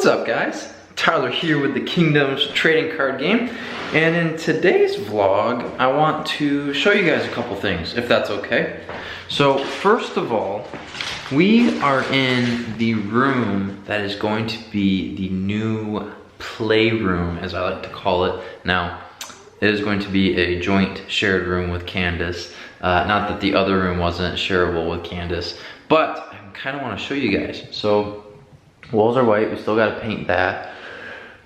What's up, guys? Tyler here with the Kingdoms trading card game, and in today's vlog I want to show you guys a couple things, if that's okay. So first of all, we are in the room that is going to be the new playroom, as I like to call it. Now, it is going to be a joint shared room with Candace. Not that the other room wasn't shareable with Candace, but I kind of want to show you guys. So walls are white, we still got to paint that.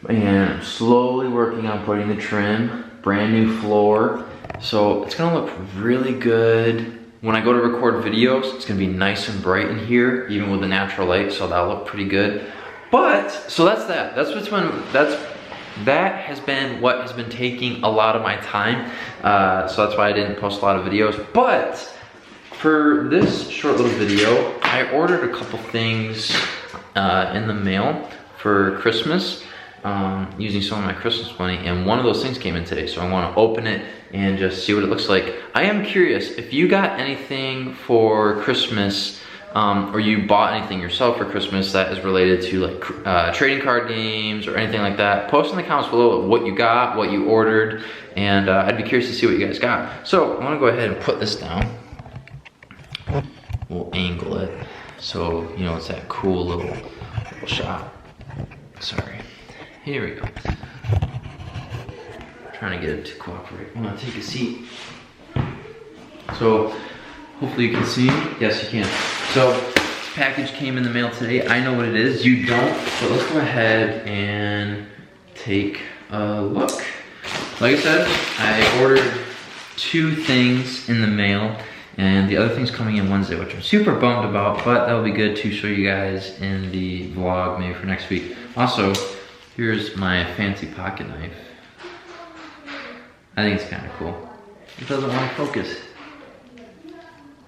And I'm slowly working on putting the trim, brand new floor. So it's gonna look really good. When I go to record videos, it's gonna be nice and bright in here, even with the natural light, so that'll look pretty good. But, so that's that. That has been what has been taking a lot of my time. So that's why I didn't post a lot of videos. But for this short little video, I ordered a couple things in the mail for Christmas, using some of my Christmas money, and one of those things came in today, so I want to open it and just see what it looks like. I am curious, if you got anything for Christmas, or you bought anything yourself for Christmas that is related to like trading card games or anything like that, post in the comments below what you got, what you ordered, and I'd be curious to see what you guys got. So I want to go ahead and put this down. We'll angle it so you know it's that cool little shot. Sorry. Here we go. Trying to get it to cooperate. I'm gonna take a seat. So hopefully you can see me. Yes, you can. So this package came in the mail today. I know what it is. You don't. So let's go ahead and take a look. Like I said, I ordered 2 things in the mail, and the other thing's coming in Wednesday, which I'm super bummed about, but that'll be good to show you guys in the vlog maybe for next week. Also, here's my fancy pocket knife. I think it's kind of cool. It doesn't want to focus.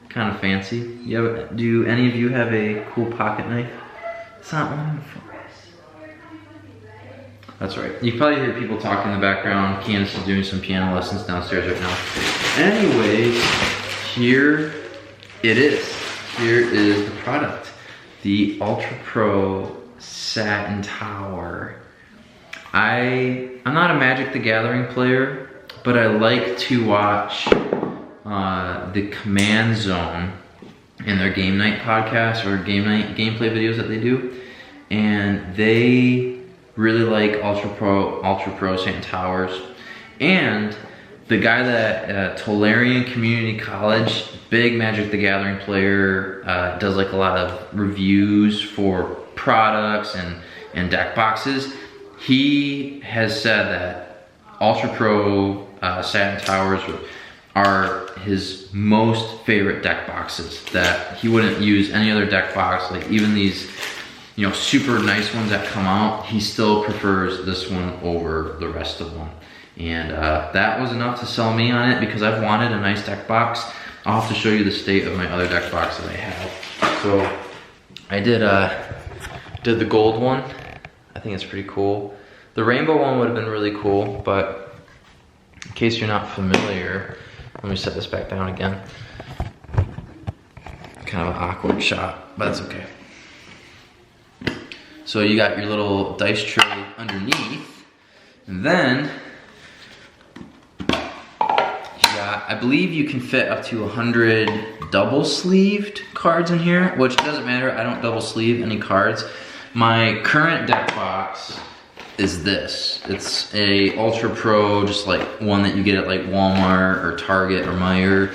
Kind of fancy. Do any of you have a cool pocket knife? It's not wanting to focus. That's right. You probably hear people talking in the background. Candace is doing some piano lessons downstairs right now. Anyways, here it is. Here is the product. The Ultra Pro Satin Tower. I'm not a Magic the Gathering player, but I like to watch the Command Zone in their game night podcast or game night gameplay videos that they do, and they really like Ultra Pro Satin Towers. And the guy that Tolarian Community College, big Magic the Gathering player, does like a lot of reviews for products and deck boxes. He has said that Ultra Pro Satin Towers are his most favorite deck boxes, that he wouldn't use any other deck box. Like even these, you know, super nice ones that come out, he still prefers this one over the rest of them. And that was enough to sell me on it, because I've wanted a nice deck box. I'll have to show you the state of my other deck box that I have. So I did the gold one. I think it's pretty cool. The rainbow one would have been really cool, but in case you're not familiar, let me set this back down again. Kind of an awkward shot, but that's okay. So you got your little dice tray underneath, and then I believe you can fit up to 100 double sleeved cards in here, which doesn't matter. I don't double sleeve any cards. My current deck box is this. It's a Ultra Pro, just like one that you get at like Walmart or Target or Meijer.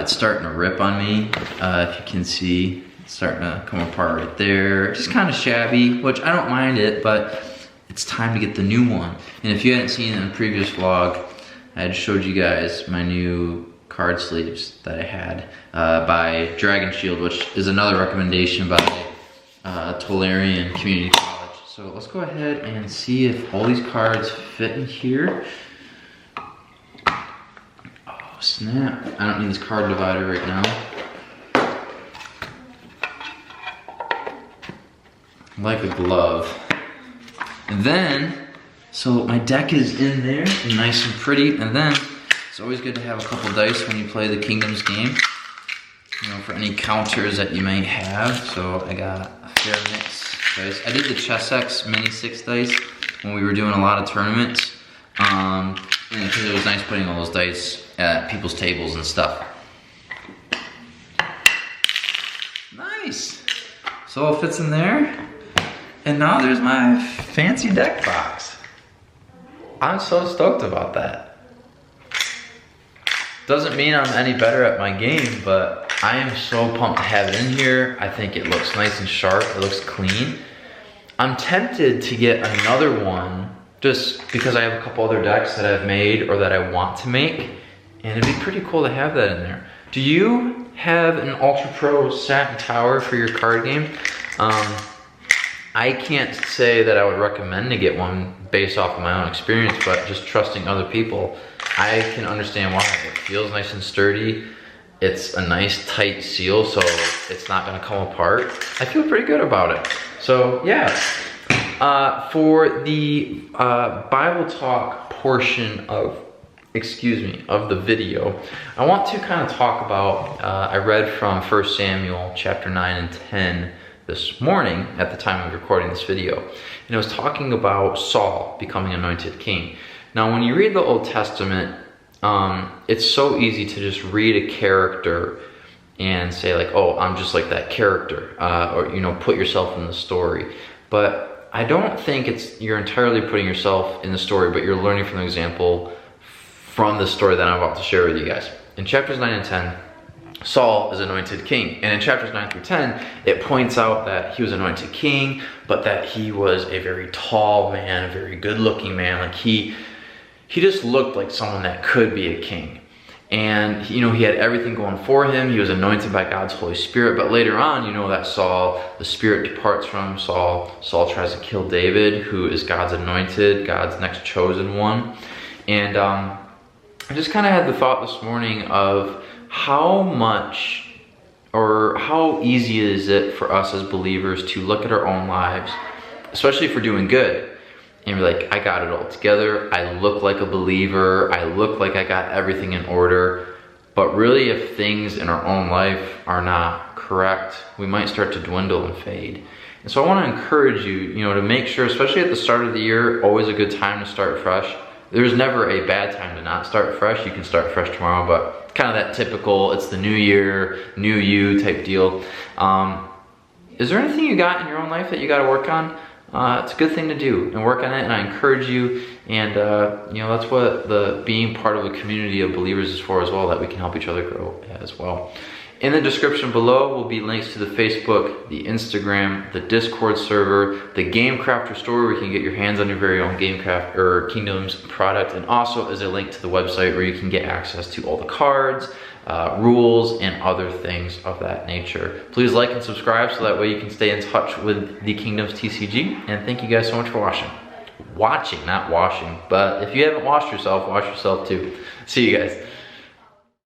It's starting to rip on me. If you can see, it's starting to come apart right there. Just kind of shabby, which I don't mind it, but it's time to get the new one. And if you hadn't seen it in a previous vlog, I had showed you guys my new card sleeves that I had by Dragon Shield, which is another recommendation by Tolarian Community College. So let's go ahead and see if all these cards fit in here. Oh snap, I don't need this card divider right now. Like a glove. And then, so my deck is in there, nice and pretty, and then it's always good to have a couple dice when you play the Kingdoms game, you know, for any counters that you may have. So I got a fair mix dice. I did the Chessex Mini 6 dice when we were doing a lot of tournaments. And because it was nice putting all those dice at people's tables and stuff. Nice. So all fits in there. And now there's my fancy deck box. I'm so stoked about that. Doesn't mean I'm any better at my game, but I am so pumped to have it in here. I think it looks nice and sharp. It looks clean. I'm tempted to get another one just because I have a couple other decks that I've made or that I want to make. And it'd be pretty cool to have that in there. Do you have an Ultra Pro Satin Tower for your card game? I can't say that I would recommend to get one based off of my own experience, but just trusting other people, I can understand why. It feels nice and sturdy. It's a nice tight seal, so it's not gonna come apart. I feel pretty good about it. So yeah, for the Bible talk portion of, of the video, I want to kind of talk about, I read from 1 Samuel chapter 9 and 10 this morning at the time of recording this video. And it was talking about Saul becoming anointed king. Now, when you read the Old Testament, it's so easy to just read a character and say like, oh, I'm just like that character, or, you know, put yourself in the story. But I don't think you're entirely putting yourself in the story, but you're learning from the example from the story that I'm about to share with you guys. In chapters 9 and 10, Saul is anointed king. And in chapters 9 through 10, it points out that he was anointed king, but that he was a very tall man, a very good looking man. Like he just looked like someone that could be a king. And, you know, he had everything going for him. He was anointed by God's Holy Spirit. But later on, you know that Saul, the Spirit departs from Saul. Saul tries to kill David, who is God's anointed, God's next chosen one. And I just kind of had the thought this morning of how much or how easy is it for us as believers to look at our own lives, especially if we're doing good, and be like, I got it all together, I look like a believer, I look like I got everything in order. But really, if things in our own life are not correct, we might start to dwindle and fade. And so I want to encourage you, you know, to make sure, especially at the start of the year, always a good time to start fresh. There's never a bad time to not start fresh. You can start fresh tomorrow, but kind of that typical, it's the new year, new you type deal. Is there anything you got in your own life that you got to work on? It's a good thing to do and work on it, and I encourage you. And you know, that's what the being part of a community of believers is for as well, that we can help each other grow as well. In the description below will be links to the Facebook, the Instagram, the Discord server, the Game Crafter store where you can get your hands on your very own GameCraft or Kingdoms product, and also is a link to the website where you can get access to all the cards, rules, and other things of that nature. Please like and subscribe so that way you can stay in touch with the Kingdoms TCG, and thank you guys so much for watching. Watching, not washing, but if you haven't washed yourself, wash yourself too. See you guys.